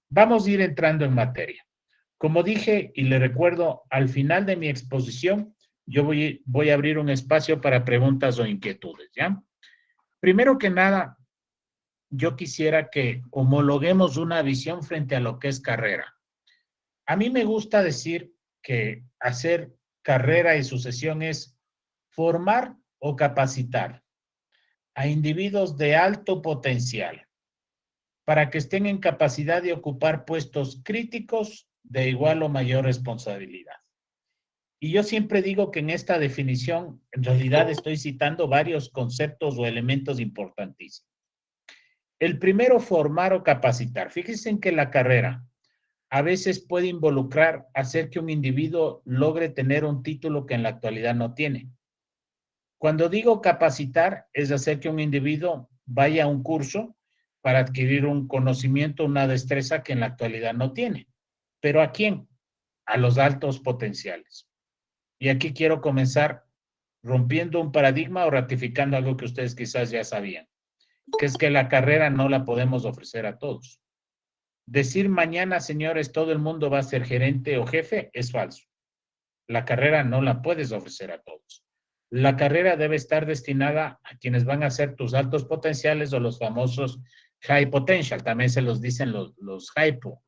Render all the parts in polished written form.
Vamos a ir entrando en materia. Como dije y le recuerdo, al final de mi exposición, yo voy a abrir un espacio para preguntas o inquietudes, ¿ya? Primero que nada, yo quisiera que homologuemos una visión frente a lo que es carrera. A mí me gusta decir que hacer carrera y sucesión es formar o capacitar a individuos de alto potencial para que estén en capacidad de ocupar puestos críticos de igual o mayor responsabilidad. Y yo siempre digo que en esta definición, en realidad estoy citando varios conceptos o elementos importantísimos. El primero, formar o capacitar. Fíjense en que la carrera a veces puede involucrar hacer que un individuo logre tener un título que en la actualidad no tiene. Cuando digo capacitar, es hacer que un individuo vaya a un curso para adquirir un conocimiento, una destreza que en la actualidad no tiene. ¿Pero a quién? A los altos potenciales. Y aquí quiero comenzar rompiendo un paradigma o ratificando algo que ustedes quizás ya sabían, que es que la carrera no la podemos ofrecer a todos. Decir mañana, señores, todo el mundo va a ser gerente o jefe es falso. La carrera no la puedes ofrecer a todos. La carrera debe estar destinada a quienes van a ser tus altos potenciales o los famosos high potential. También se los dicen los hypo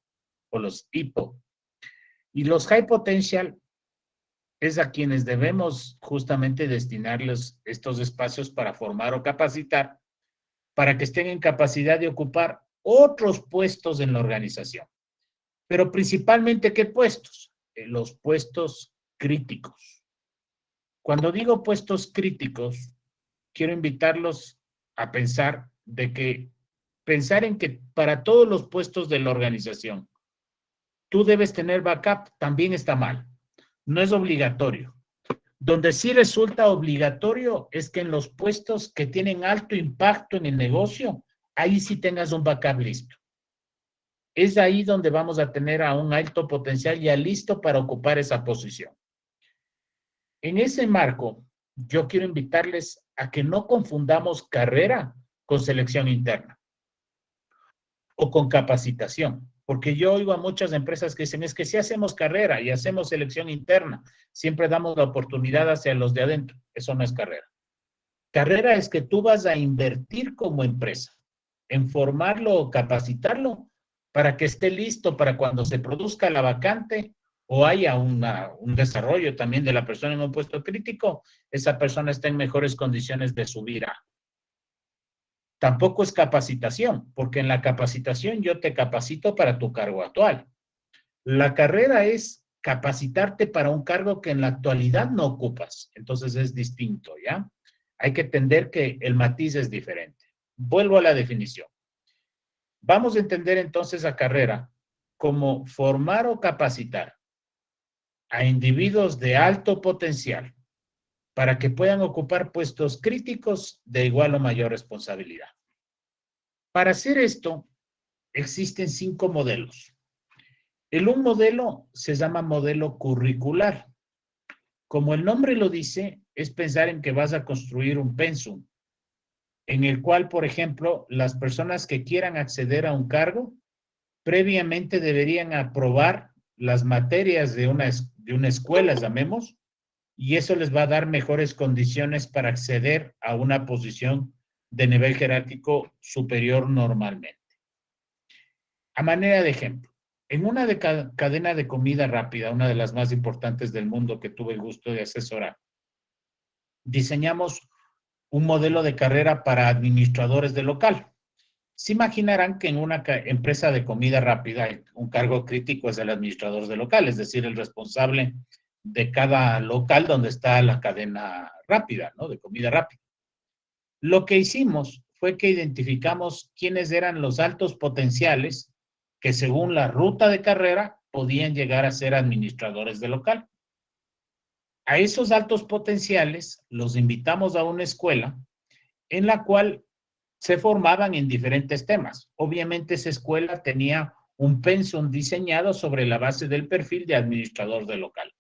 o los hipo. Y los high potential es a quienes debemos justamente destinarles estos espacios para formar o capacitar, para que estén en capacidad de ocupar otros puestos en la organización. Pero principalmente, ¿qué puestos? Los puestos críticos. Cuando digo puestos críticos, quiero invitarlos a pensar en que para todos los puestos de la organización, tú debes tener backup, también está mal. No es obligatorio. Donde sí resulta obligatorio es que en los puestos que tienen alto impacto en el negocio, ahí sí tengas un backup listo. Es ahí donde vamos a tener a un alto potencial ya listo para ocupar esa posición. En ese marco, yo quiero invitarles a que no confundamos carrera con selección interna o con capacitación, porque yo oigo a muchas empresas que dicen, es que si hacemos carrera y hacemos selección interna, siempre damos la oportunidad hacia los de adentro. Eso no es carrera. Carrera es que tú vas a invertir como empresa en formarlo o capacitarlo para que esté listo para cuando se produzca la vacante o haya un desarrollo también de la persona en un puesto crítico, esa persona está en mejores condiciones de subir a. Tampoco es capacitación, porque en la capacitación yo te capacito para tu cargo actual. La carrera es capacitarte para un cargo que en la actualidad no ocupas. Entonces es distinto, ¿ya? Hay que entender que el matiz es diferente. Vuelvo a la definición. Vamos a entender entonces a carrera como formar o capacitar a individuos de alto potencial para que puedan ocupar puestos críticos de igual o mayor responsabilidad. Para hacer esto, existen 5 modelos. Un modelo se llama modelo curricular. Como el nombre lo dice, es pensar en que vas a construir un pensum, en el cual, por ejemplo, las personas que quieran acceder a un cargo, previamente deberían aprobar las materias de una escuela, llamemos, y eso les va a dar mejores condiciones para acceder a una posición de nivel jerárquico superior normalmente. A manera de ejemplo, en una cadena de comida rápida, una de las más importantes del mundo que tuve el gusto de asesorar, diseñamos un modelo de carrera para administradores de local. Se imaginarán que en una empresa de comida rápida, un cargo crítico es el administrador de local, es decir, el responsable de cada local donde está la cadena rápida, ¿no? De comida rápida. Lo que hicimos fue que identificamos quiénes eran los altos potenciales que según la ruta de carrera podían llegar a ser administradores de local. A esos altos potenciales los invitamos a una escuela en la cual se formaban en diferentes temas. Obviamente esa escuela tenía un pensum diseñado sobre la base del perfil de administrador de local.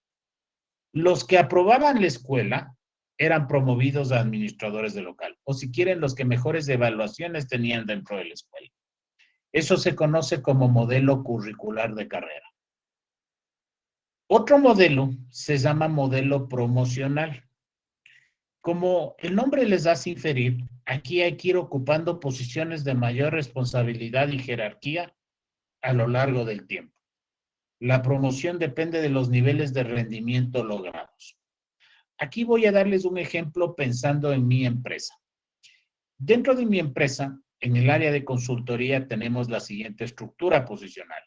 Los que aprobaban la escuela eran promovidos a administradores de local, o si quieren, los que mejores evaluaciones tenían dentro de la escuela. Eso se conoce como modelo curricular de carrera. Otro modelo se llama modelo promocional. Como el nombre les hace inferir, aquí hay que ir ocupando posiciones de mayor responsabilidad y jerarquía a lo largo del tiempo. La promoción depende de los niveles de rendimiento logrados. Aquí voy a darles un ejemplo pensando en mi empresa. Dentro de mi empresa, en el área de consultoría, tenemos la siguiente estructura posicional.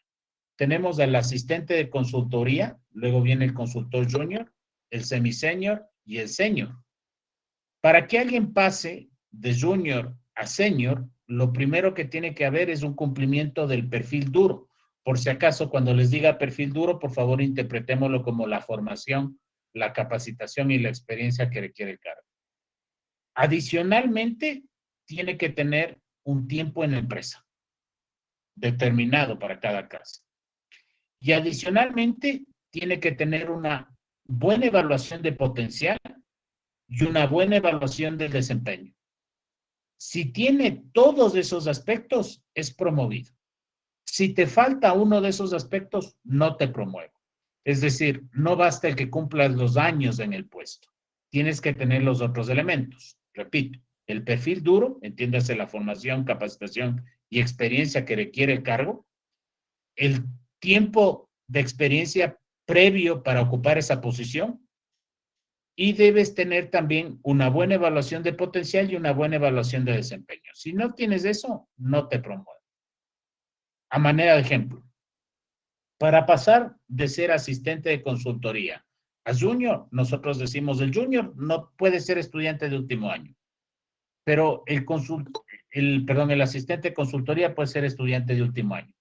Tenemos al asistente de consultoría, luego viene el consultor junior, el semi-senior y el senior. Para que alguien pase de junior a senior, lo primero que tiene que haber es un cumplimiento del perfil duro. Por si acaso, cuando les diga perfil duro, por favor, interpretémoslo como la formación, la capacitación y la experiencia que requiere el cargo. Adicionalmente, tiene que tener un tiempo en la empresa, determinado para cada caso. Y adicionalmente, tiene que tener una buena evaluación de potencial y una buena evaluación del desempeño. Si tiene todos esos aspectos, es promovido. Si te falta uno de esos aspectos, no te promuevo. Es decir, no basta el que cumplas los años en el puesto. Tienes que tener los otros elementos. Repito, el perfil duro, entiéndase la formación, capacitación y experiencia que requiere el cargo, el tiempo de experiencia previo para ocupar esa posición, y debes tener también una buena evaluación de potencial y una buena evaluación de desempeño. Si no tienes eso, no te promuevo. A manera de ejemplo, para pasar de ser asistente de consultoría a junior, nosotros decimos el junior no puede ser estudiante de último año, pero el asistente de consultoría puede ser estudiante de último año,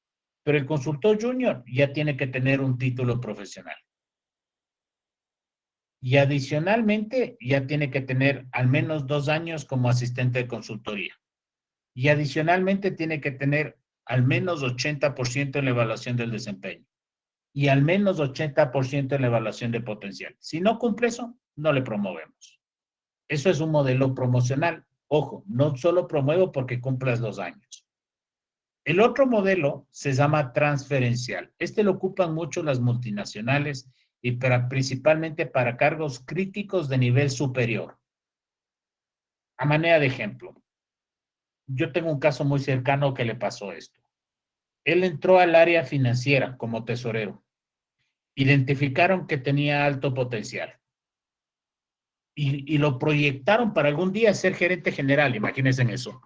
pero el consultor junior ya tiene que tener un título profesional. Y adicionalmente ya tiene que tener al menos 2 años como asistente de consultoría. Y adicionalmente tiene que tener al menos 80% en la evaluación del desempeño y al menos 80% en la evaluación de potencial. Si no cumple eso, no le promovemos. Eso es un modelo promocional. Ojo, no solo promuevo porque cumplas 2 años. El otro modelo se llama transferencial. Este lo ocupan mucho las multinacionales y principalmente para cargos críticos de nivel superior. A manera de ejemplo, yo tengo un caso muy cercano que le pasó esto. Él entró al área financiera como tesorero. Identificaron que tenía alto potencial y lo proyectaron para algún día ser gerente general, imagínense en eso.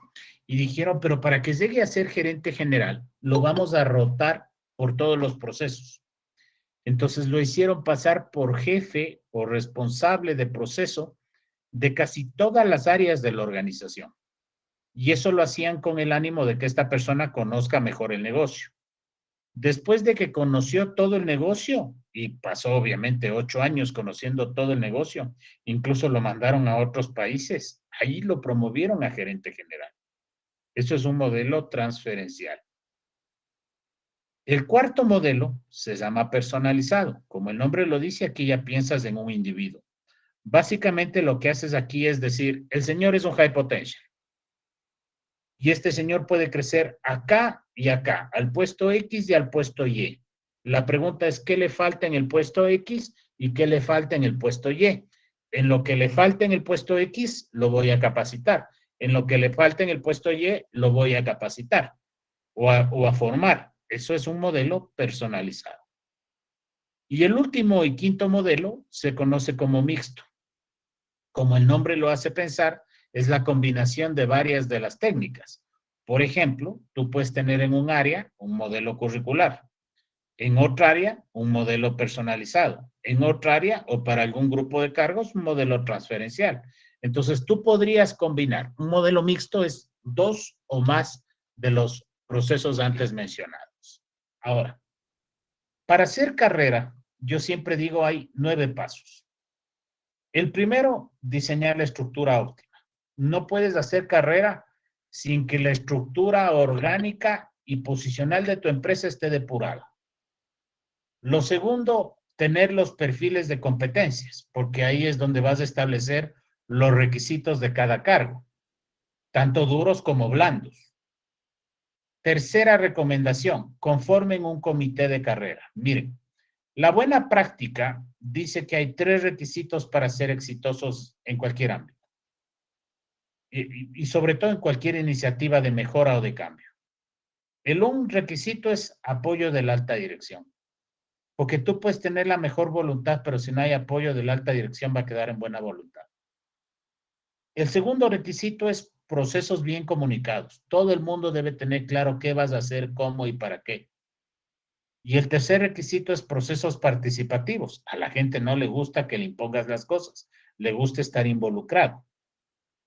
Y dijeron, pero para que llegue a ser gerente general, lo vamos a rotar por todos los procesos. Entonces lo hicieron pasar por jefe o responsable de proceso de casi todas las áreas de la organización. Y eso lo hacían con el ánimo de que esta persona conozca mejor el negocio. Después de que conoció todo el negocio, y pasó obviamente 8 años conociendo todo el negocio, incluso lo mandaron a otros países, ahí lo promovieron a gerente general. Eso es un modelo transferencial. El cuarto modelo se llama personalizado. Como el nombre lo dice, aquí ya piensas en un individuo. Básicamente lo que haces aquí es decir, el señor es un high potential. Y este señor puede crecer acá y acá, al puesto X y al puesto Y. La pregunta es, ¿qué le falta en el puesto X y qué le falta en el puesto Y? En lo que le falta en el puesto X, lo voy a capacitar. En lo que le falta en el puesto Y, lo voy a capacitar o a formar. Eso es un modelo personalizado. Y el último y quinto modelo se conoce como mixto. Como el nombre lo hace pensar, es la combinación de varias de las técnicas. Por ejemplo, tú puedes tener en un área un modelo curricular, en otra área un modelo personalizado, en otra área o para algún grupo de cargos un modelo transferencial. Entonces, tú podrías combinar. Un modelo mixto es 2 o más de los procesos antes mencionados. Ahora, para hacer carrera, yo siempre digo hay 9 pasos. El primero, diseñar la estructura óptima. No puedes hacer carrera sin que la estructura orgánica y posicional de tu empresa esté depurada. Lo segundo, tener los perfiles de competencias, porque ahí es donde vas a establecer los requisitos de cada cargo, tanto duros como blandos. Tercera recomendación, conformen un comité de carrera. Miren, la buena práctica dice que hay 3 requisitos para ser exitosos en cualquier ámbito. Y sobre todo en cualquier iniciativa de mejora o de cambio. Un requisito es apoyo de la alta dirección. Porque tú puedes tener la mejor voluntad, pero si no hay apoyo de la alta dirección va a quedar en buena voluntad. El segundo requisito es procesos bien comunicados. Todo el mundo debe tener claro qué vas a hacer, cómo y para qué. Y el tercer requisito es procesos participativos. A la gente no le gusta que le impongas las cosas, le gusta estar involucrado.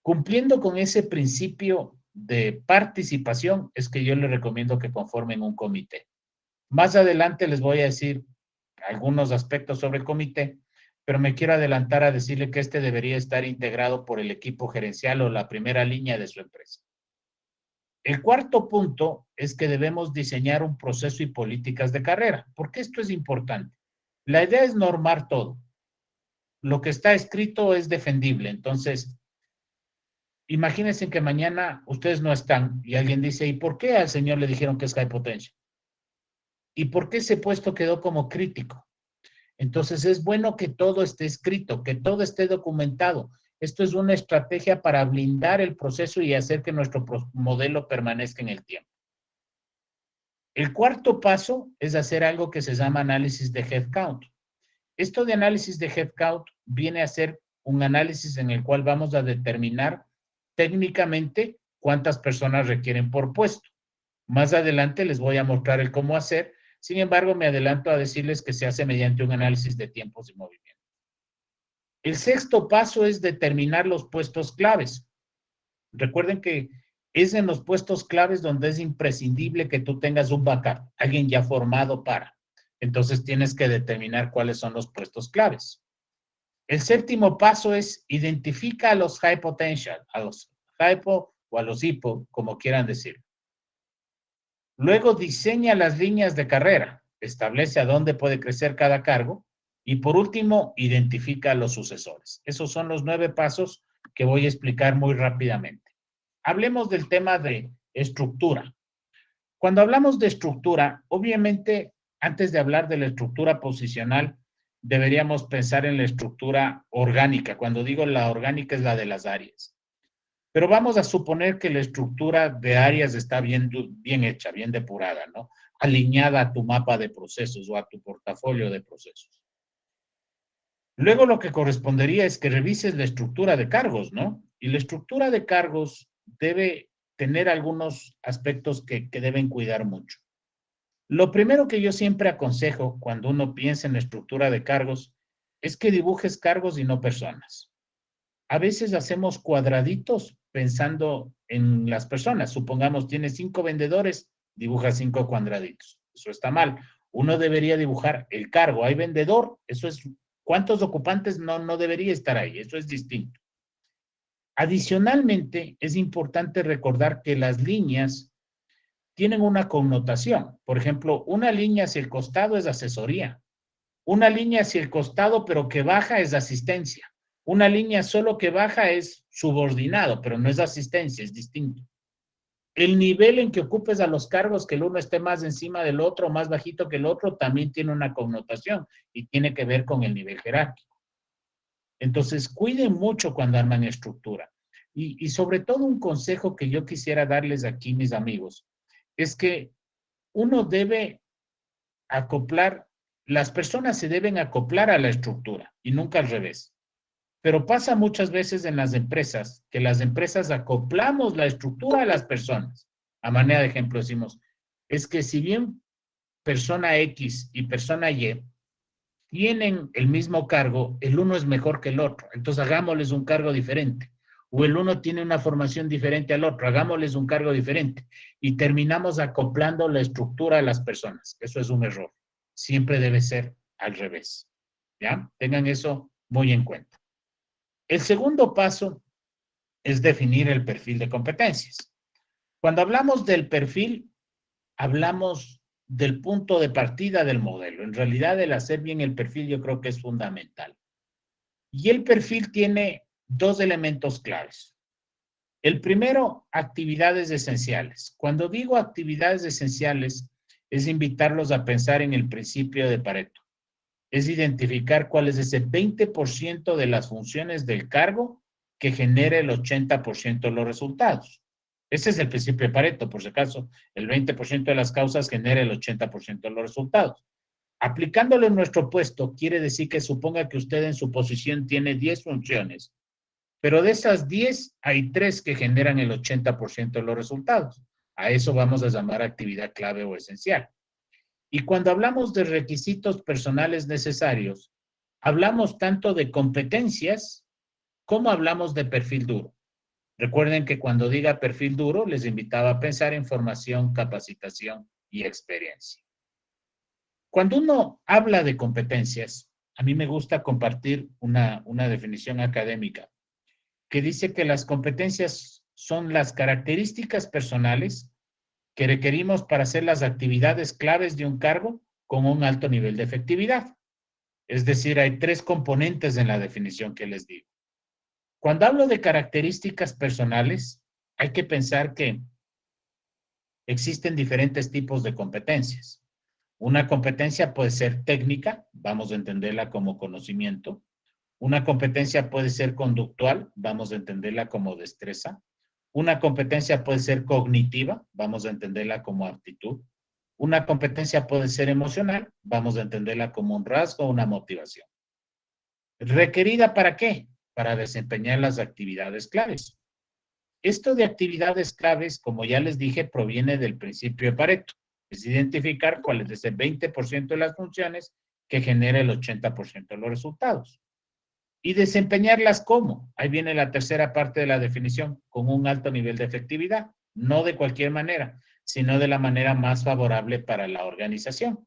Cumpliendo con ese principio de participación es que yo les recomiendo que conformen un comité. Más adelante les voy a decir algunos aspectos sobre el comité, pero me quiero adelantar a decirle que este debería estar integrado por el equipo gerencial o la primera línea de su empresa. El cuarto punto es que debemos diseñar un proceso y políticas de carrera. ¿Por qué esto es importante? La idea es normar todo. Lo que está escrito es defendible. Entonces, imagínense que mañana ustedes no están y alguien dice, ¿y por qué al señor le dijeron que es high potential? ¿Y por qué ese puesto quedó como crítico? Entonces, es bueno que todo esté escrito, que todo esté documentado. Esto es una estrategia para blindar el proceso y hacer que nuestro modelo permanezca en el tiempo. El cuarto paso es hacer algo que se llama análisis de headcount. Esto de análisis de headcount viene a ser un análisis en el cual vamos a determinar técnicamente cuántas personas requieren por puesto. Más adelante les voy a mostrar el cómo hacer. Sin embargo, me adelanto a decirles que se hace mediante un análisis de tiempos y movimiento. El sexto paso es determinar los puestos claves. Recuerden que es en los puestos claves donde es imprescindible que tú tengas un backup, alguien ya formado para. Entonces tienes que determinar cuáles son los puestos claves. El séptimo paso es identifica a los high potential, a los hypo o a los hipo, como quieran decir. Luego diseña las líneas de carrera, establece a dónde puede crecer cada cargo y por último identifica a los sucesores. Esos son los 9 pasos que voy a explicar muy rápidamente. Hablemos del tema de estructura. Cuando hablamos de estructura, obviamente, antes de hablar de la estructura posicional, deberíamos pensar en la estructura orgánica. Cuando digo la orgánica es la de las áreas. Pero vamos a suponer que la estructura de áreas está bien hecha, bien depurada, ¿no? Alineada a tu mapa de procesos o a tu portafolio de procesos. Luego lo que correspondería es que revises la estructura de cargos, ¿no? Y la estructura de cargos debe tener algunos aspectos que deben cuidar mucho. Lo primero que yo siempre aconsejo cuando uno piensa en la estructura de cargos es que dibujes cargos y no personas. A veces hacemos cuadraditos pensando en las personas. Supongamos tienes 5 vendedores, dibuja 5 cuadraditos. Eso está mal. Uno debería dibujar el cargo. Hay vendedor, eso es, ¿cuántos ocupantes? No debería estar ahí, eso es distinto. Adicionalmente, es importante recordar que las líneas tienen una connotación. Por ejemplo, una línea hacia el costado es asesoría. Una línea hacia el costado, pero que baja, es asistencia. Una línea solo que baja es subordinado, pero no es asistencia, es distinto. El nivel en que ocupes a los cargos, que el uno esté más encima del otro, más bajito que el otro, también tiene una connotación y tiene que ver con el nivel jerárquico. Entonces, cuiden mucho cuando arman estructura. Y sobre todo un consejo que yo quisiera darles aquí, mis amigos, es que uno debe acoplar, las personas se deben acoplar a la estructura y nunca al revés. Pero pasa muchas veces en las empresas que las empresas acoplamos la estructura a las personas. A manera de ejemplo decimos, es que si bien persona X y persona Y tienen el mismo cargo, el uno es mejor que el otro. Entonces hagámosles un cargo diferente. O el uno tiene una formación diferente al otro, hagámosles un cargo diferente. Y terminamos acoplando la estructura a las personas. Eso es un error. Siempre debe ser al revés. ¿Ya? Tengan eso muy en cuenta. El segundo paso es definir el perfil de competencias. Cuando hablamos del perfil, hablamos del punto de partida del modelo. En realidad, el hacer bien el perfil yo creo que es fundamental. Y el perfil tiene 2 elementos claves. El primero, actividades esenciales. Cuando digo actividades esenciales, es invitarlos a pensar en el principio de Pareto. Es identificar cuál es ese 20% de las funciones del cargo que genera el 80% de los resultados. Ese es el principio de Pareto, por si acaso. El 20% de las causas genera el 80% de los resultados. Aplicándolo en nuestro puesto, quiere decir que suponga que usted en su posición tiene 10 funciones, pero de esas 10 hay 3 que generan el 80% de los resultados. A eso vamos a llamar actividad clave o esencial. Y cuando hablamos de requisitos personales necesarios, hablamos tanto de competencias como hablamos de perfil duro. Recuerden que cuando diga perfil duro, les invitaba a pensar en formación, capacitación y experiencia. Cuando uno habla de competencias, a mí me gusta compartir una definición académica que dice que las competencias son las características personales que requerimos para hacer las actividades claves de un cargo con un alto nivel de efectividad. Es decir, hay 3 componentes en la definición que les digo. Cuando hablo de características personales, hay que pensar que existen diferentes tipos de competencias. Una competencia puede ser técnica, vamos a entenderla como conocimiento. Una competencia puede ser conductual, vamos a entenderla como destreza. Una competencia puede ser cognitiva, vamos a entenderla como aptitud. Una competencia puede ser emocional, vamos a entenderla como un rasgo o una motivación. ¿Requerida para qué? Para desempeñar las actividades claves. Esto de actividades claves, como ya les dije, proviene del principio de Pareto. Es identificar cuál es ese 20% de las funciones que genera el 80% de los resultados. Y desempeñarlas como. Ahí viene la tercera parte de la definición, con un alto nivel de efectividad. No de cualquier manera, sino de la manera más favorable para la organización.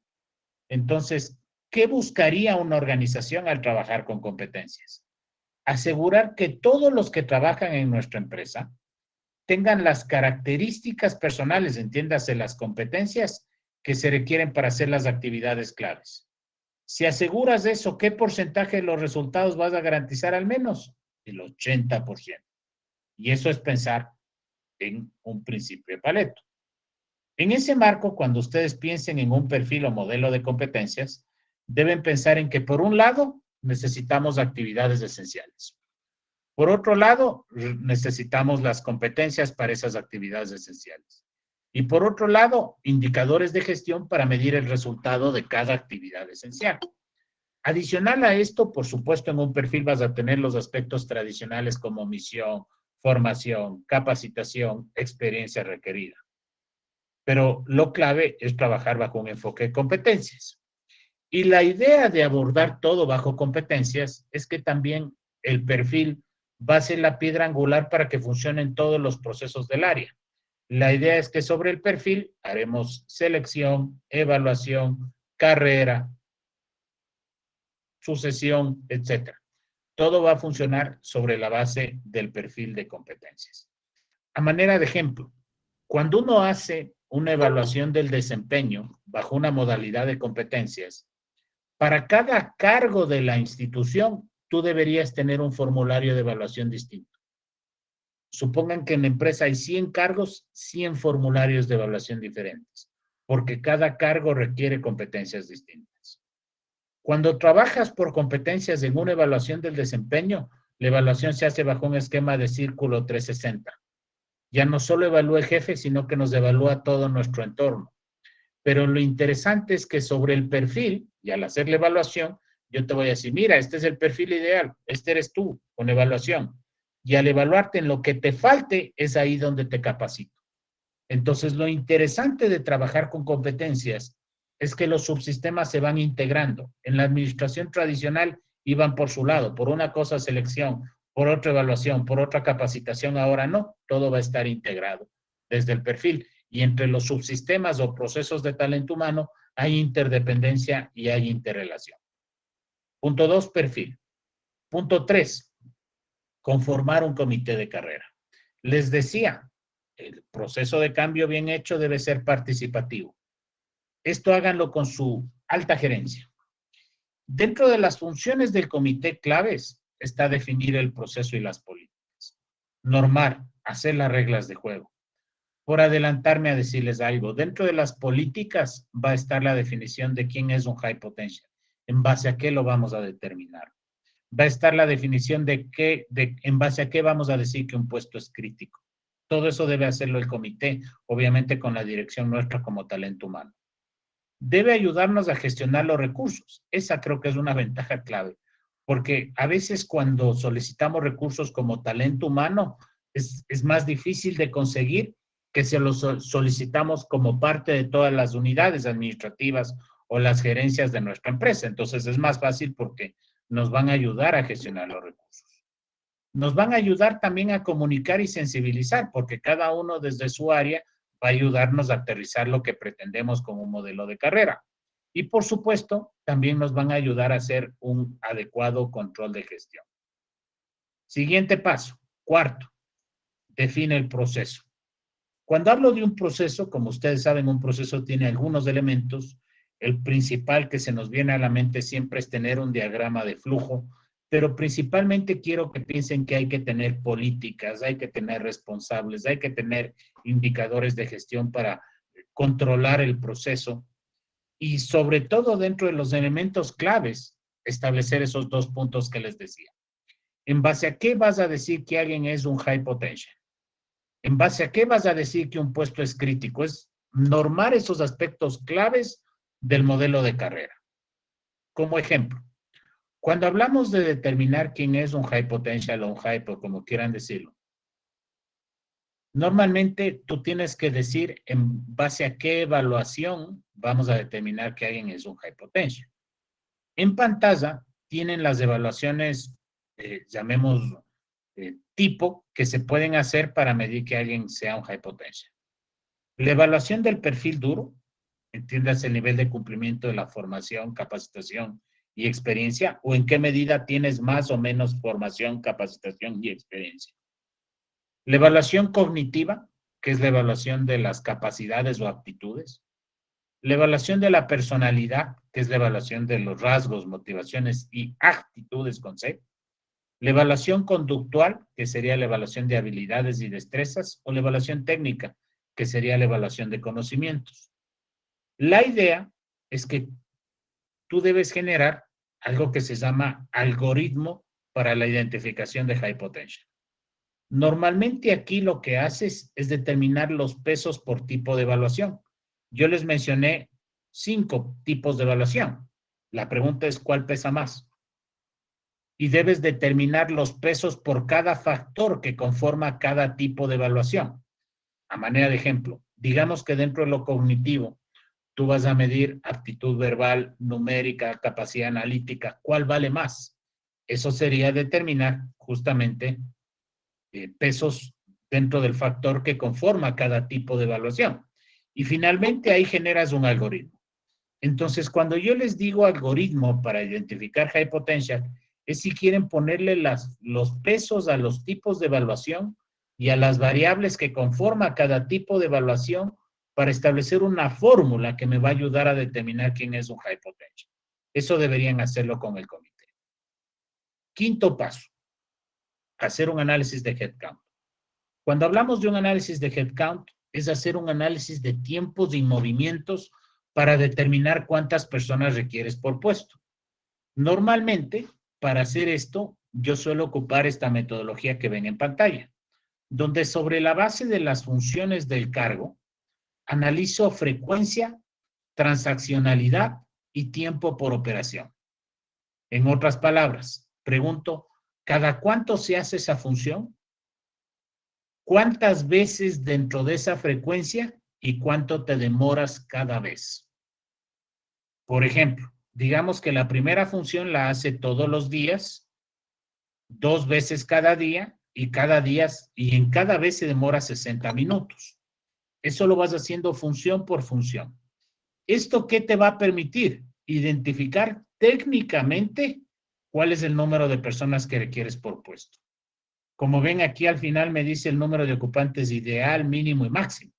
Entonces, ¿qué buscaría una organización al trabajar con competencias? Asegurar que todos los que trabajan en nuestra empresa tengan las características personales, entiéndase, las competencias que se requieren para hacer las actividades claves. Si aseguras eso, ¿qué porcentaje de los resultados vas a garantizar al menos? El 80%. Y eso es pensar en un principio de Pareto. En ese marco, cuando ustedes piensen en un perfil o modelo de competencias, deben pensar en que, por un lado, necesitamos actividades esenciales. Por otro lado, necesitamos las competencias para esas actividades esenciales. Y por otro lado, indicadores de gestión para medir el resultado de cada actividad esencial. Adicional a esto, por supuesto, en un perfil vas a tener los aspectos tradicionales como misión, formación, capacitación, experiencia requerida. Pero lo clave es trabajar bajo un enfoque de competencias. Y la idea de abordar todo bajo competencias es que también el perfil va a ser la piedra angular para que funcionen todos los procesos del área. La idea es que sobre el perfil haremos selección, evaluación, carrera, sucesión, etcétera. Todo va a funcionar sobre la base del perfil de competencias. A manera de ejemplo, cuando uno hace una evaluación del desempeño bajo una modalidad de competencias, para cada cargo de la institución, tú deberías tener un formulario de evaluación distinto. Supongan que en la empresa hay 100 cargos, 100 formularios de evaluación diferentes, porque cada cargo requiere competencias distintas. Cuando trabajas por competencias en una evaluación del desempeño, la evaluación se hace bajo un esquema de círculo 360. Ya no solo evalúa el jefe, sino que nos evalúa todo nuestro entorno. Pero lo interesante es que sobre el perfil, y al hacer la evaluación, yo te voy a decir, mira, este es el perfil ideal, este eres tú, con evaluación. Y al evaluarte en lo que te falte, es ahí donde te capacito. Entonces, lo interesante de trabajar con competencias es que los subsistemas se van integrando. En la administración tradicional iban por su lado, por una cosa selección, por otra evaluación, por otra capacitación, ahora no, todo va a estar integrado desde el perfil. Y entre los subsistemas o procesos de talento humano hay interdependencia y hay interrelación. Punto 2, perfil. Punto 3, conformar un comité de carrera. Les decía, el proceso de cambio bien hecho debe ser participativo. Esto háganlo con su alta gerencia. Dentro de las funciones del comité claves está definir el proceso y las políticas. Normar, hacer las reglas de juego. Por adelantarme a decirles algo, dentro de las políticas va a estar la definición de quién es un high potential, en base a qué lo vamos a determinar. Va a estar la definición en base a qué vamos a decir que un puesto es crítico. Todo eso debe hacerlo el comité, obviamente con la dirección nuestra como talento humano. Debe ayudarnos a gestionar los recursos. Esa creo que es una ventaja clave, porque a veces cuando solicitamos recursos como talento humano, es más difícil de conseguir que se los solicitamos como parte de todas las unidades administrativas o las gerencias de nuestra empresa. Entonces es más fácil porque nos van a ayudar a gestionar los recursos. Nos van a ayudar también a comunicar y sensibilizar, porque cada uno desde su área va a ayudarnos a aterrizar lo que pretendemos como un modelo de carrera. Y por supuesto, también nos van a ayudar a hacer un adecuado control de gestión. Siguiente paso, cuarto, define el proceso. Cuando hablo de un proceso, como ustedes saben, un proceso tiene algunos elementos. El principal que se nos viene a la mente siempre es tener un diagrama de flujo, pero principalmente quiero que piensen que hay que tener políticas, hay que tener responsables, hay que tener indicadores de gestión para controlar el proceso y sobre todo dentro de los elementos claves, establecer esos dos puntos que les decía. ¿En base a qué vas a decir que alguien es un high potential? ¿En base a qué vas a decir que un puesto es crítico? Es normar esos aspectos claves del modelo de carrera. Como ejemplo, cuando hablamos de determinar quién es un high potential o un high, como quieran decirlo, normalmente tú tienes que decir en base a qué evaluación vamos a determinar que alguien es un high potential. En pantalla tienen las evaluaciones, llamemos tipo, que se pueden hacer para medir que alguien sea un high potential. La evaluación del perfil duro, entiendas el nivel de cumplimiento de la formación, capacitación y experiencia, o en qué medida tienes más o menos formación, capacitación y experiencia. La evaluación cognitiva, que es la evaluación de las capacidades o aptitudes. La evaluación de la personalidad, que es la evaluación de los rasgos, motivaciones y actitudes con C. La evaluación conductual, que sería la evaluación de habilidades y destrezas, o la evaluación técnica, que sería la evaluación de conocimientos. La idea es que tú debes generar algo que se llama algoritmo para la identificación de high potential. Normalmente aquí lo que haces es determinar los pesos por tipo de evaluación. Yo les mencioné 5 tipos de evaluación. La pregunta es ¿cuál pesa más? Y debes determinar los pesos por cada factor que conforma cada tipo de evaluación. A manera de ejemplo, digamos que dentro de lo cognitivo, tú vas a medir aptitud verbal, numérica, capacidad analítica. ¿Cuál vale más? Eso sería determinar justamente pesos dentro del factor que conforma cada tipo de evaluación. Y finalmente ahí generas un algoritmo. Entonces, cuando yo les digo algoritmo para identificar high potential, es si quieren ponerle los pesos a los tipos de evaluación y a las variables que conforma cada tipo de evaluación para establecer una fórmula que me va a ayudar a determinar quién es un high potential. Eso deberían hacerlo con el comité. Quinto paso, hacer un análisis de headcount. Cuando hablamos de un análisis de headcount, es hacer un análisis de tiempos y movimientos para determinar cuántas personas requieres por puesto. Normalmente, para hacer esto, yo suelo ocupar esta metodología que ven en pantalla, donde sobre la base de las funciones del cargo, analizo frecuencia, transaccionalidad y tiempo por operación. En otras palabras, pregunto, ¿cada cuánto se hace esa función? ¿Cuántas veces dentro de esa frecuencia y cuánto te demoras cada vez? Por ejemplo, digamos que la primera función la hace todos los días, 2 veces cada día y en cada vez se demora 60 minutos. Eso lo vas haciendo función por función. ¿Esto qué te va a permitir? Identificar técnicamente cuál es el número de personas que requieres por puesto. Como ven aquí al final me dice el número de ocupantes ideal, mínimo y máximo.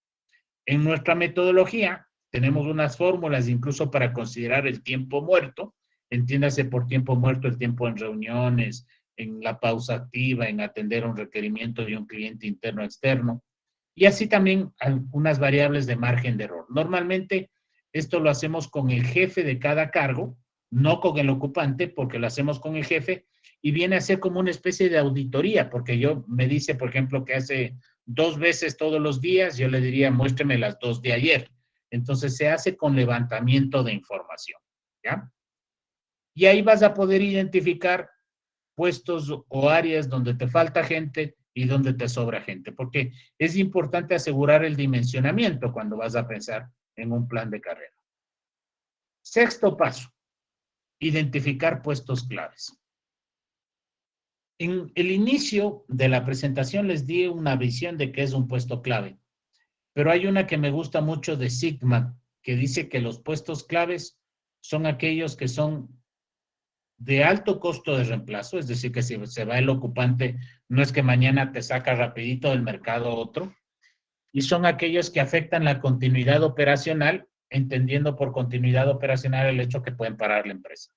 En nuestra metodología tenemos unas fórmulas incluso para considerar el tiempo muerto. Entiéndase por tiempo muerto el tiempo en reuniones, en la pausa activa, en atender un requerimiento de un cliente interno o externo, y así también algunas variables de margen de error. Normalmente esto lo hacemos con el jefe de cada cargo, no con el ocupante, porque lo hacemos con el jefe y viene a ser como una especie de auditoría, porque yo me dice, por ejemplo, que hace 2 veces todos los días, yo le diría, muéstreme las 2 de ayer. Entonces se hace con levantamiento de información, ¿ya? Y ahí vas a poder identificar puestos o áreas donde te falta gente y donde te sobra gente, porque es importante asegurar el dimensionamiento cuando vas a pensar en un plan de carrera. Sexto paso, identificar puestos claves. En el inicio de la presentación les di una visión de qué es un puesto clave, pero hay una que me gusta mucho de Sigma, que dice que los puestos claves son aquellos que son de alto costo de reemplazo, es decir, que si se va el ocupante, no es que mañana te saca rapidito del mercado otro, y son aquellos que afectan la continuidad operacional, entendiendo por continuidad operacional el hecho que pueden parar la empresa.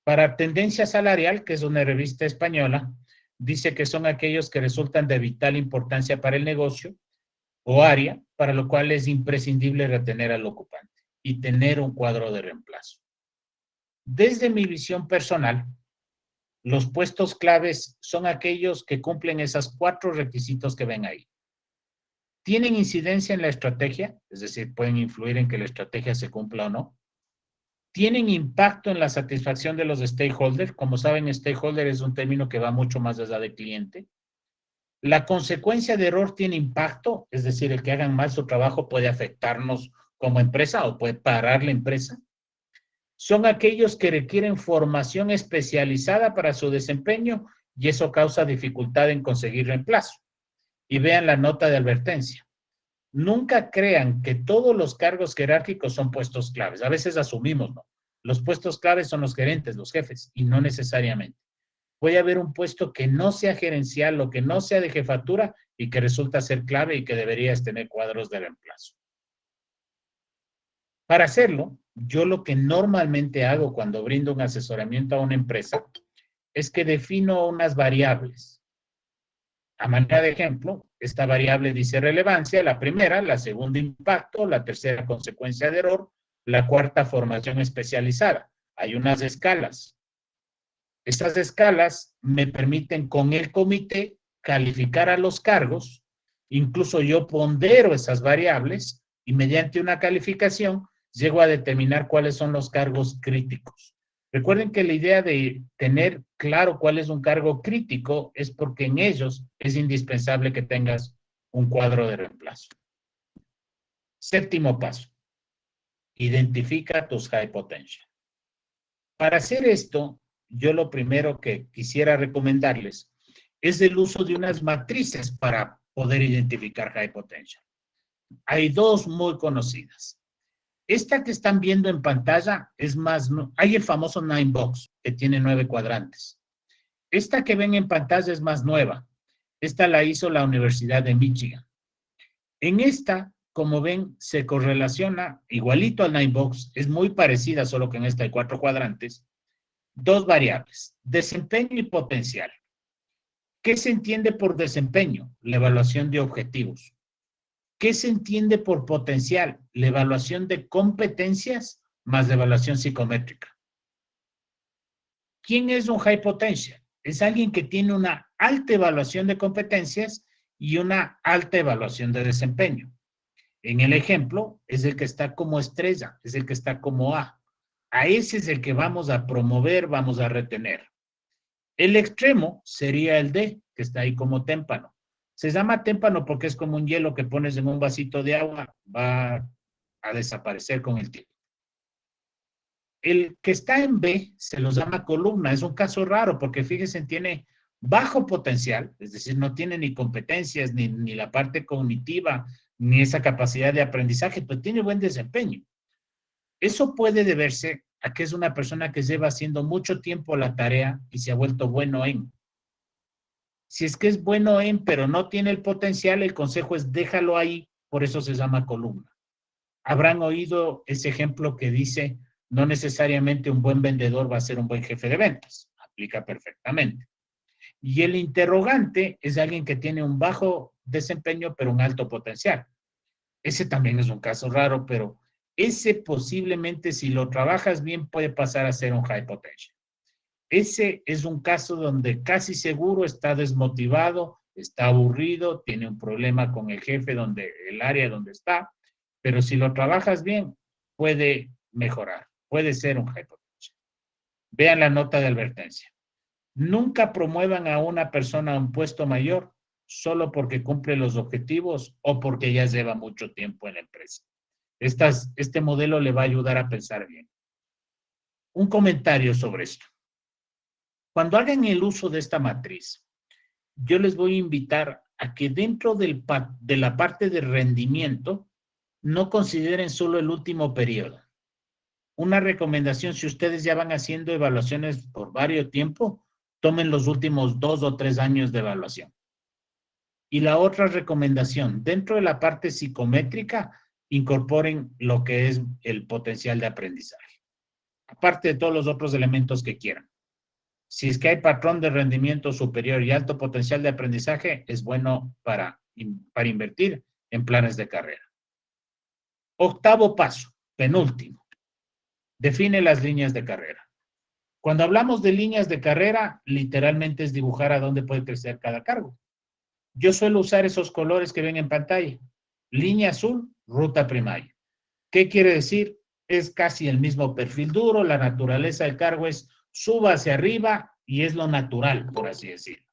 Para Tendencia Salarial, que es una revista española, dice que son aquellos que resultan de vital importancia para el negocio o área, para lo cual es imprescindible retener al ocupante y tener un cuadro de reemplazo. Desde mi visión personal, los puestos claves son aquellos que cumplen esos 4 requisitos que ven ahí. ¿Tienen incidencia en la estrategia? Es decir, pueden influir en que la estrategia se cumpla o no. ¿Tienen impacto en la satisfacción de los stakeholders? Como saben, stakeholder es un término que va mucho más allá del cliente. ¿La consecuencia de error tiene impacto? Es decir, el que hagan mal su trabajo puede afectarnos como empresa o puede parar la empresa. Son aquellos que requieren formación especializada para su desempeño y eso causa dificultad en conseguir reemplazo. Y vean la nota de advertencia. Nunca crean que todos los cargos jerárquicos son puestos claves. A veces asumimos, ¿no? Los puestos claves son los gerentes, los jefes, y no necesariamente. Puede haber un puesto que no sea gerencial o que no sea de jefatura y que resulta ser clave y que deberías tener cuadros de reemplazo. Para hacerlo, yo lo que normalmente hago cuando brindo un asesoramiento a una empresa es que defino unas variables. A manera de ejemplo, esta variable dice relevancia, la primera, la segunda impacto, la tercera consecuencia de error, la cuarta formación especializada. Hay unas escalas. Estas escalas me permiten con el comité calificar a los cargos, incluso yo pondero esas variables y mediante una calificación llego a determinar cuáles son los cargos críticos. Recuerden que la idea de tener claro cuál es un cargo crítico es porque en ellos es indispensable que tengas un cuadro de reemplazo. Séptimo paso, identifica tus high potential. Para hacer esto, yo lo primero que quisiera recomendarles es el uso de unas matrices para poder identificar high potential. Hay 2 muy conocidas. Esta que están viendo en pantalla es más, hay el famoso 9box que tiene 9 cuadrantes. Esta que ven en pantalla es más nueva. Esta la hizo la Universidad de Michigan. En esta, como ven, se correlaciona igualito al 9box, es muy parecida, solo que en esta hay 4 cuadrantes. 2 variables, desempeño y potencial. ¿Qué se entiende por desempeño? La evaluación de objetivos. ¿Qué se entiende por potencial? La evaluación de competencias más la evaluación psicométrica. ¿Quién es un high potential? Es alguien que tiene una alta evaluación de competencias y una alta evaluación de desempeño. En el ejemplo, es el que está como estrella, es el que está como A. A ese es el que vamos a promover, vamos a retener. El extremo sería el D, que está ahí como témpano. Se llama témpano porque es como un hielo que pones en un vasito de agua, va a desaparecer con el tiempo. El que está en B se los llama columna, es un caso raro porque fíjense, tiene bajo potencial, es decir, no tiene ni competencias, ni la parte cognitiva, ni esa capacidad de aprendizaje, pero tiene buen desempeño. Eso puede deberse a que es una persona que lleva haciendo mucho tiempo la tarea y se ha vuelto bueno en. Si es que es bueno en, pero no tiene el potencial, el consejo es déjalo ahí, por eso se llama columna. Habrán oído ese ejemplo que dice, no necesariamente un buen vendedor va a ser un buen jefe de ventas. aplica perfectamente. Y el interrogante es alguien que tiene un bajo desempeño, pero un alto potencial. Ese también es un caso raro, pero ese posiblemente si lo trabajas bien puede pasar a ser un high potential. Ese es un caso donde casi seguro está desmotivado, está aburrido, tiene un problema con el jefe donde el área donde está, pero si lo trabajas bien puede mejorar, puede ser un high potential. Vean la nota de advertencia. Nunca promuevan a una persona a un puesto mayor solo porque cumple los objetivos o porque ya lleva mucho tiempo en la empresa. Este modelo le va a ayudar a pensar bien. Un comentario sobre esto. Cuando hagan el uso de esta matriz, yo les voy a invitar a que dentro de la parte de rendimiento no consideren solo el último periodo. Una recomendación, si ustedes ya van haciendo evaluaciones por varios tiempo, tomen los últimos 2 o 3 años de evaluación. Y la otra recomendación, dentro de la parte psicométrica, incorporen lo que es el potencial de aprendizaje, aparte de todos los otros elementos que quieran. Si es que hay patrón de rendimiento superior y alto potencial de aprendizaje, es bueno para invertir en planes de carrera. Octavo paso, penúltimo, define las líneas de carrera. Cuando hablamos de líneas de carrera, literalmente es dibujar a dónde puede crecer cada cargo. Yo suelo usar esos colores que ven en pantalla. Línea azul, ruta primaria. ¿Qué quiere decir? Es casi el mismo perfil duro, la naturaleza del cargo es suba hacia arriba y es lo natural, por así decirlo.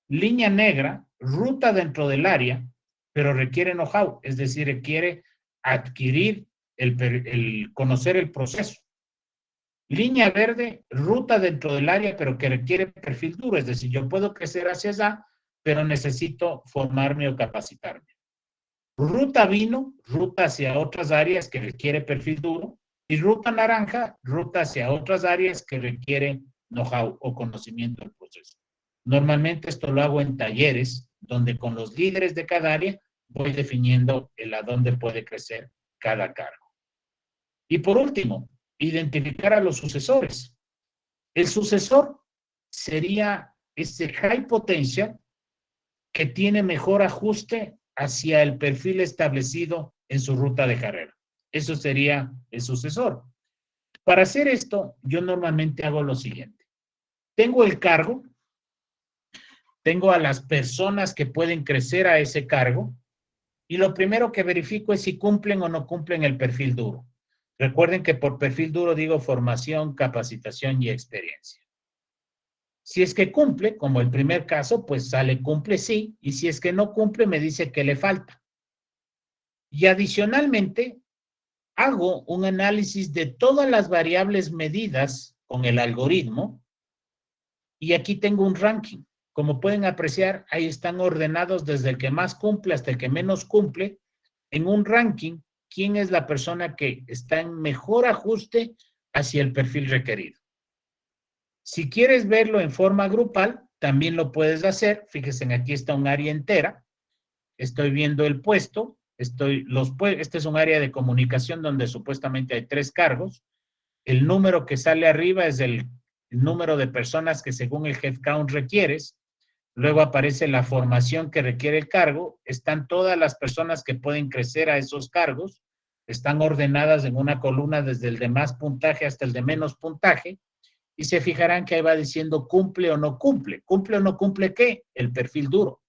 Línea negra, ruta dentro del área, pero requiere know-how, es decir, requiere adquirir conocer el proceso. Línea verde, ruta dentro del área, pero que requiere perfil duro, es decir, yo puedo crecer hacia allá, pero necesito formarme o capacitarme. Ruta vino, ruta hacia otras áreas que requiere perfil duro, y ruta naranja, ruta hacia otras áreas que requieren know-how o conocimiento del proceso. Normalmente esto lo hago en talleres, donde con los líderes de cada área voy definiendo el a dónde puede crecer cada cargo. Y por último, identificar a los sucesores. El sucesor sería ese high potential que tiene mejor ajuste hacia el perfil establecido en su ruta de carrera. Eso sería el sucesor. Para hacer esto, yo normalmente hago lo siguiente. Tengo el cargo, tengo a las personas que pueden crecer a ese cargo, y lo primero que verifico es si cumplen o no cumplen el perfil duro. Recuerden que por perfil duro digo formación, capacitación y experiencia. Si es que cumple, como el primer caso, pues sale cumple sí, y si es que no cumple, me dice que le falta. Y adicionalmente, hago un análisis de todas las variables medidas con el algoritmo, y aquí tengo un ranking. Como pueden apreciar, ahí están ordenados desde el que más cumple hasta el que menos cumple, en un ranking, quién es la persona que está en mejor ajuste hacia el perfil requerido. Si quieres verlo en forma grupal, también lo puedes hacer. Fíjense, aquí está un área entera. Estoy viendo el puesto. Este es un área de comunicación donde supuestamente hay 3 cargos. El número que sale arriba es el número de personas que según el headcount requieres. Luego aparece la formación que requiere el cargo. Están todas las personas que pueden crecer a esos cargos. Están ordenadas en una columna desde el de más puntaje hasta el de menos puntaje. Y se fijarán que ahí va diciendo cumple o no cumple. ¿Cumple o no cumple qué? El perfil duro.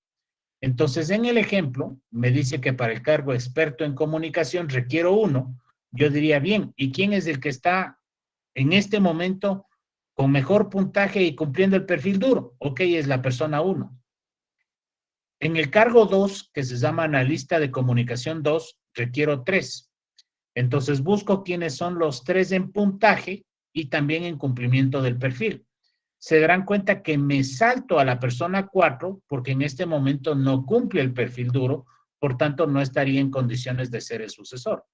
Entonces, en el ejemplo, me dice que para el cargo experto en comunicación requiero 1. Yo diría, bien, ¿y quién es el que está en este momento con mejor puntaje y cumpliendo el perfil duro? Ok, es la persona 1. En el cargo 2, que se llama analista de comunicación 2, requiero 3. Entonces, busco quiénes son los 3 en puntaje y también en cumplimiento del perfil. Se darán cuenta que me salto a la persona 4 porque en este momento no cumple el perfil duro, por tanto no estaría en condiciones de ser el sucesor.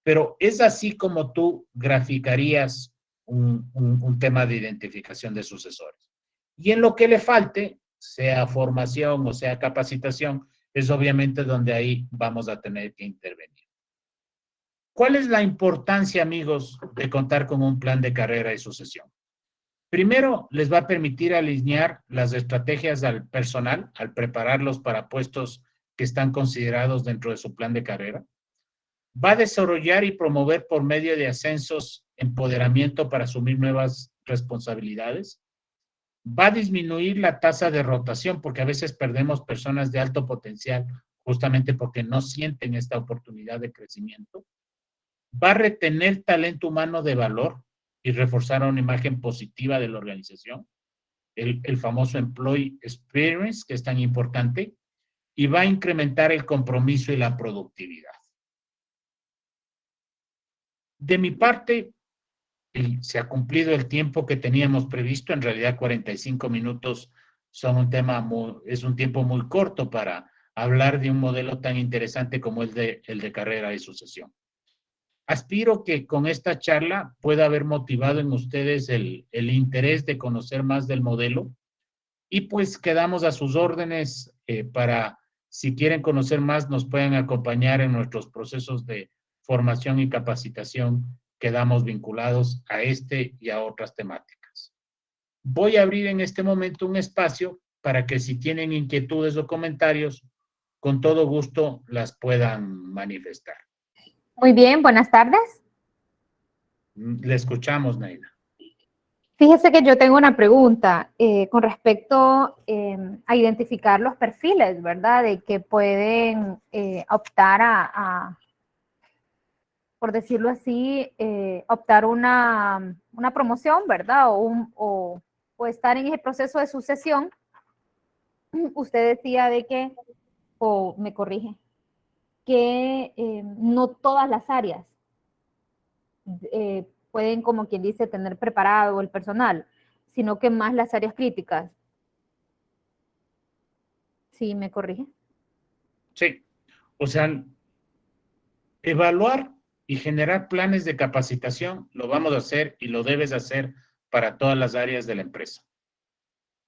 Pero es así como tú graficarías un tema de identificación de sucesores. Y en lo que le falte, sea formación o sea capacitación, es obviamente donde ahí vamos a tener que intervenir. ¿Cuál es la importancia, amigos, de contar con un plan de carrera y sucesión? Primero, les va a permitir alinear las estrategias al personal, al prepararlos para puestos que están considerados dentro de su plan de carrera. Va a desarrollar y promover por medio de ascensos empoderamiento para asumir nuevas responsabilidades. Va a disminuir la tasa de rotación porque a veces perdemos personas de alto potencial justamente porque no sienten esta oportunidad de crecimiento. Va a retener talento humano de valor y reforzar una imagen positiva de la organización, el famoso Employee Experience, que es tan importante, y va a incrementar el compromiso y la productividad. De mi parte, se ha cumplido el tiempo que teníamos previsto, en realidad 45 minutos son es un tiempo muy corto para hablar de un modelo tan interesante como el de carrera y sucesión. Aspiro que con esta charla pueda haber motivado en ustedes el interés de conocer más del modelo y pues quedamos a sus órdenes para, si quieren conocer más, nos pueden acompañar en nuestros procesos de formación y capacitación que damos vinculados a este y a otras temáticas. Voy a abrir en este momento un espacio para que si tienen inquietudes o comentarios, con todo gusto las puedan manifestar. Muy bien, buenas tardes. Le escuchamos, Neida. Fíjese que yo tengo una pregunta con respecto a identificar los perfiles, ¿verdad? De que pueden optar por decirlo así, optar una promoción, ¿verdad? O estar en ese proceso de sucesión. Usted decía de que, o me corrige, que no todas las áreas pueden, como quien dice, tener preparado el personal, sino que más las áreas críticas. ¿Sí me corrige? Sí, o sea, evaluar y generar planes de capacitación lo vamos a hacer y lo debes hacer para todas las áreas de la empresa.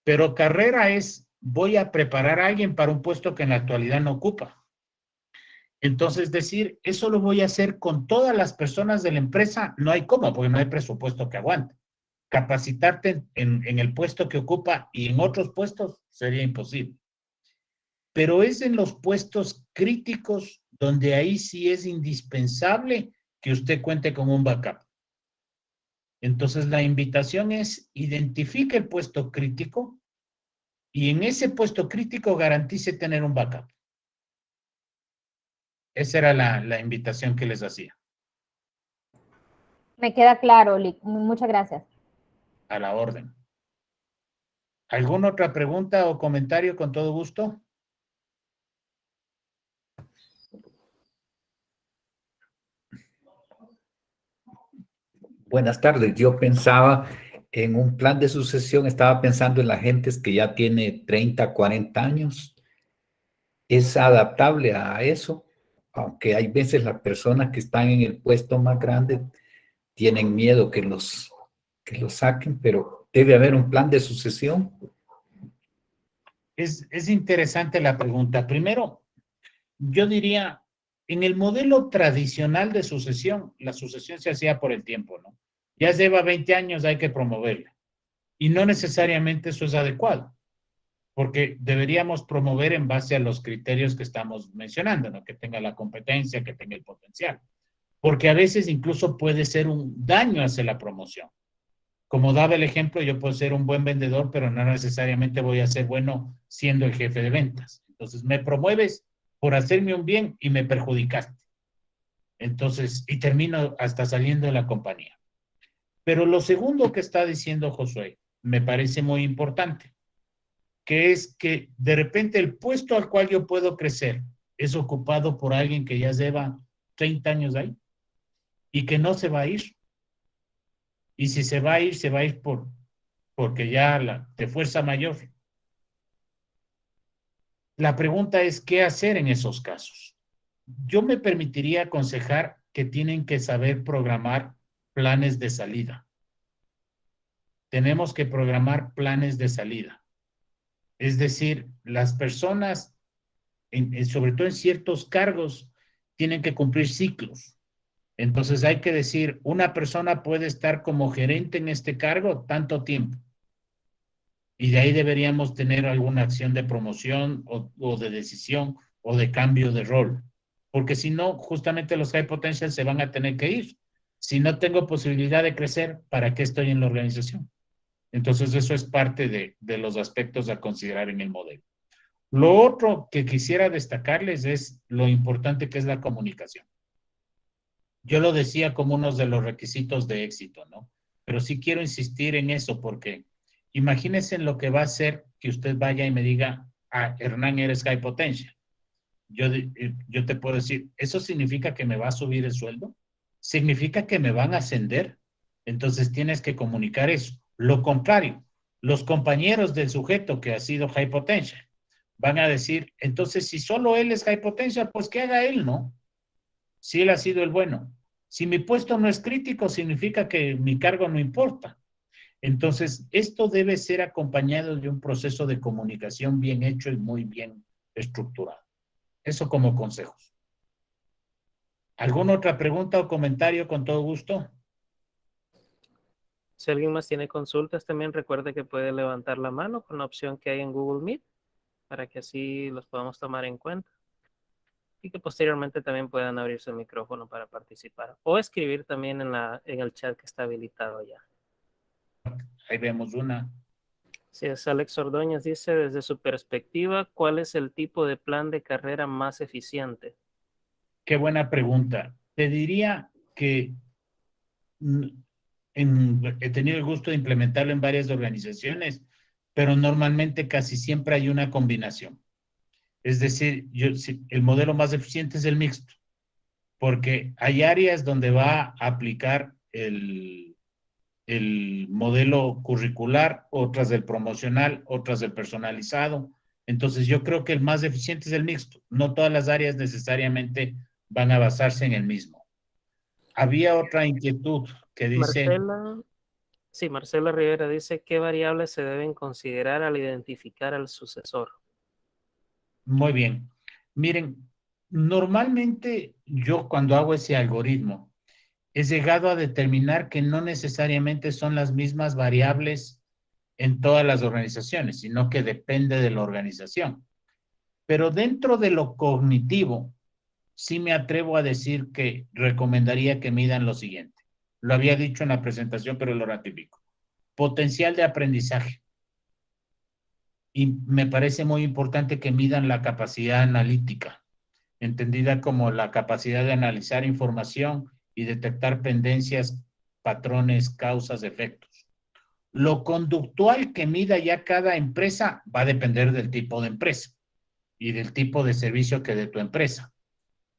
Pero carrera es, voy a preparar a alguien para un puesto que en la actualidad no ocupa. Entonces, decir, eso lo voy a hacer con todas las personas de la empresa, no hay cómo, porque no hay presupuesto que aguante. Capacitarte en el puesto que ocupa y en otros puestos sería imposible. Pero es en los puestos críticos donde ahí sí es indispensable que usted cuente con un backup. Entonces, la invitación es identifique el puesto crítico y en ese puesto crítico garantice tener un backup. Esa era la invitación que les hacía. Me queda claro, Lick. Muchas gracias. A la orden. ¿Alguna otra pregunta o comentario con todo gusto? Buenas tardes. Yo pensaba en un plan de sucesión, estaba pensando en la gente que ya tiene 30, 40 años. ¿Es adaptable a eso? Aunque hay veces las personas que están en el puesto más grande tienen miedo que los saquen, pero debe haber un plan de sucesión. Es interesante la pregunta. Primero, yo diría, en el modelo tradicional de sucesión, la sucesión se hacía por el tiempo, ¿no? Ya lleva 20 años, hay que promoverla. Y no necesariamente eso es adecuado, porque deberíamos promover en base a los criterios que estamos mencionando, ¿no? Que tenga la competencia, que tenga el potencial. Porque a veces incluso puede ser un daño hacia la promoción. Como daba el ejemplo, yo puedo ser un buen vendedor, pero no necesariamente voy a ser bueno siendo el jefe de ventas. Entonces, me promueves por hacerme un bien y me perjudicaste. Entonces, y termino hasta saliendo de la compañía. Pero lo segundo que está diciendo Josué me parece muy importante, que es que de repente el puesto al cual yo puedo crecer es ocupado por alguien que ya lleva 30 años ahí y que no se va a ir. Y si se va a ir porque ya de fuerza mayor. La pregunta es, ¿qué hacer en esos casos? Yo me permitiría aconsejar que tienen que saber programar planes de salida. Tenemos que programar planes de salida. Es decir, las personas, sobre todo en ciertos cargos, tienen que cumplir ciclos. Entonces hay que decir, una persona puede estar como gerente en este cargo tanto tiempo. Y de ahí deberíamos tener alguna acción de promoción o de decisión o de cambio de rol. Porque si no, justamente los high potential se van a tener que ir. Si no tengo posibilidad de crecer, ¿para qué estoy en la organización? Entonces eso es parte de los aspectos a considerar en el modelo. Lo otro que quisiera destacarles es lo importante que es la comunicación. Yo lo decía como uno de los requisitos de éxito, ¿no? Pero sí quiero insistir en eso porque imagínense en lo que va a ser que usted vaya y me diga, ah, Hernán, eres high potential. Yo te puedo decir, ¿eso significa que me va a subir el sueldo? ¿Significa que me van a ascender? Entonces tienes que comunicar eso. Lo contrario, los compañeros del sujeto que ha sido high potential van a decir, entonces si solo él es high potential, pues que haga él, ¿no? Si él ha sido el bueno. Si mi puesto no es crítico, significa que mi cargo no importa. Entonces, esto debe ser acompañado de un proceso de comunicación bien hecho y muy bien estructurado. Eso como consejos. ¿Alguna otra pregunta o comentario con todo gusto? Si alguien más tiene consultas, también recuerde que puede levantar la mano con la opción que hay en Google Meet para que así los podamos tomar en cuenta y que posteriormente también puedan abrir su micrófono para participar o escribir también en el chat que está habilitado ya. Ahí vemos una. Si es Alex Ordóñez, dice, desde su perspectiva, ¿cuál es el tipo de plan de carrera más eficiente? Qué buena pregunta. Te diría que he tenido el gusto de implementarlo en varias organizaciones, pero normalmente casi siempre hay una combinación. Es decir, el modelo más eficiente es el mixto, porque hay áreas donde va a aplicar el modelo curricular, otras del promocional, otras del personalizado. Entonces yo creo que el más eficiente es el mixto. No todas las áreas necesariamente van a basarse en el mismo. Había otra inquietud que dice... Marcela Rivera dice, ¿qué variables se deben considerar al identificar al sucesor? Muy bien. Miren, normalmente yo cuando hago ese algoritmo, he llegado a determinar que no necesariamente son las mismas variables en todas las organizaciones, sino que depende de la organización. Pero dentro de lo cognitivo, sí me atrevo a decir que recomendaría que midan lo siguiente. Lo había dicho en la presentación, pero lo ratifico. Potencial de aprendizaje. Y me parece muy importante que midan la capacidad analítica, entendida como la capacidad de analizar información y detectar tendencias, patrones, causas, efectos. Lo conductual que mida ya cada empresa va a depender del tipo de empresa y del tipo de servicio que dé tu empresa.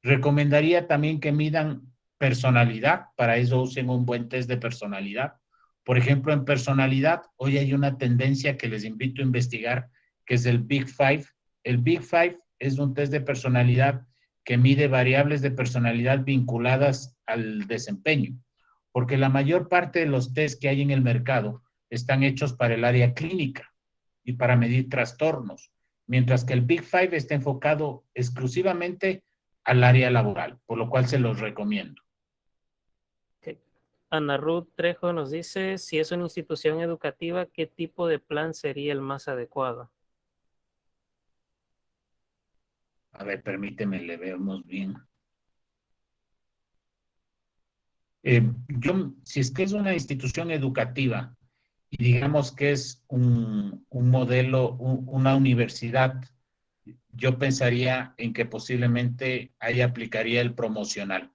Recomendaría también que midan personalidad, para eso usen un buen test de personalidad. Por ejemplo, en personalidad, hoy hay una tendencia que les invito a investigar, que es el Big Five. El Big Five es un test de personalidad que mide variables de personalidad vinculadas al desempeño, porque la mayor parte de los test que hay en el mercado están hechos para el área clínica y para medir trastornos, mientras que el Big Five está enfocado exclusivamente al área laboral, por lo cual se los recomiendo. Okay. Ana Ruth Trejo nos dice, si es una institución educativa, ¿qué tipo de plan sería el más adecuado? A ver, permíteme, le vemos bien. Si es que es una institución educativa y digamos que es un modelo, una universidad, yo pensaría en que posiblemente ahí aplicaría el promocional,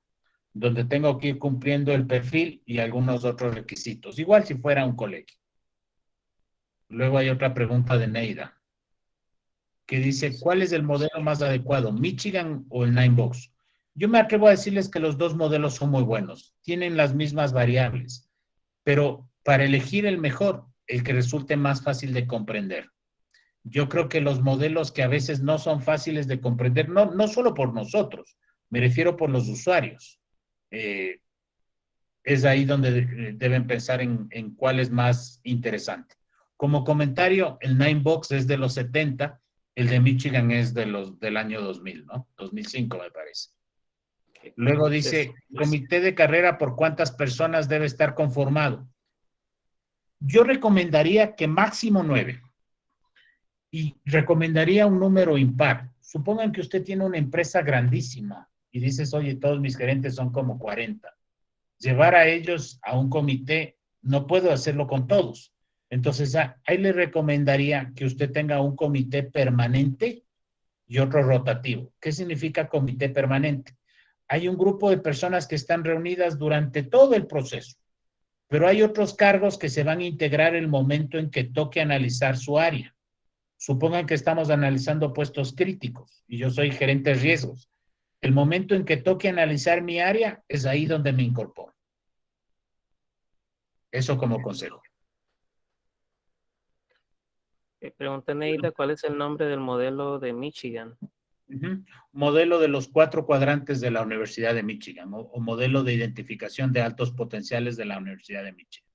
donde tengo que ir cumpliendo el perfil y algunos otros requisitos, igual si fuera un colegio. Luego hay otra pregunta de Neida, que dice, ¿cuál es el modelo más adecuado, Michigan o el Ninebox? Yo me atrevo a decirles que los dos modelos son muy buenos, tienen las mismas variables, pero para elegir el mejor, el que resulte más fácil de comprender. Yo creo que los modelos que a veces no son fáciles de comprender, no solo por nosotros, me refiero por los usuarios. Es ahí donde deben pensar en cuál es más interesante. Como comentario, el Ninebox es de los 70, el de Michigan es del año 2000, ¿no? 2005 me parece. Luego dice, comité de carrera, ¿por cuántas personas debe estar conformado? Yo recomendaría que máximo 9. Y recomendaría un número impar. Supongan que usted tiene una empresa grandísima y dices, oye, todos mis gerentes son como 40. Llevar a ellos a un comité, no puedo hacerlo con todos. Entonces, ahí le recomendaría que usted tenga un comité permanente y otro rotativo. ¿Qué significa comité permanente? Hay un grupo de personas que están reunidas durante todo el proceso, pero hay otros cargos que se van a integrar el momento en que toque analizar su área. Supongan que estamos analizando puestos críticos y yo soy gerente de riesgos. El momento en que toque analizar mi área es ahí donde me incorporo. Eso como consejo. Pregunta Neida, ¿cuál es el nombre del modelo de Michigan? Modelo de los 4 cuadrantes de la Universidad de Michigan o modelo de identificación de altos potenciales de la Universidad de Michigan.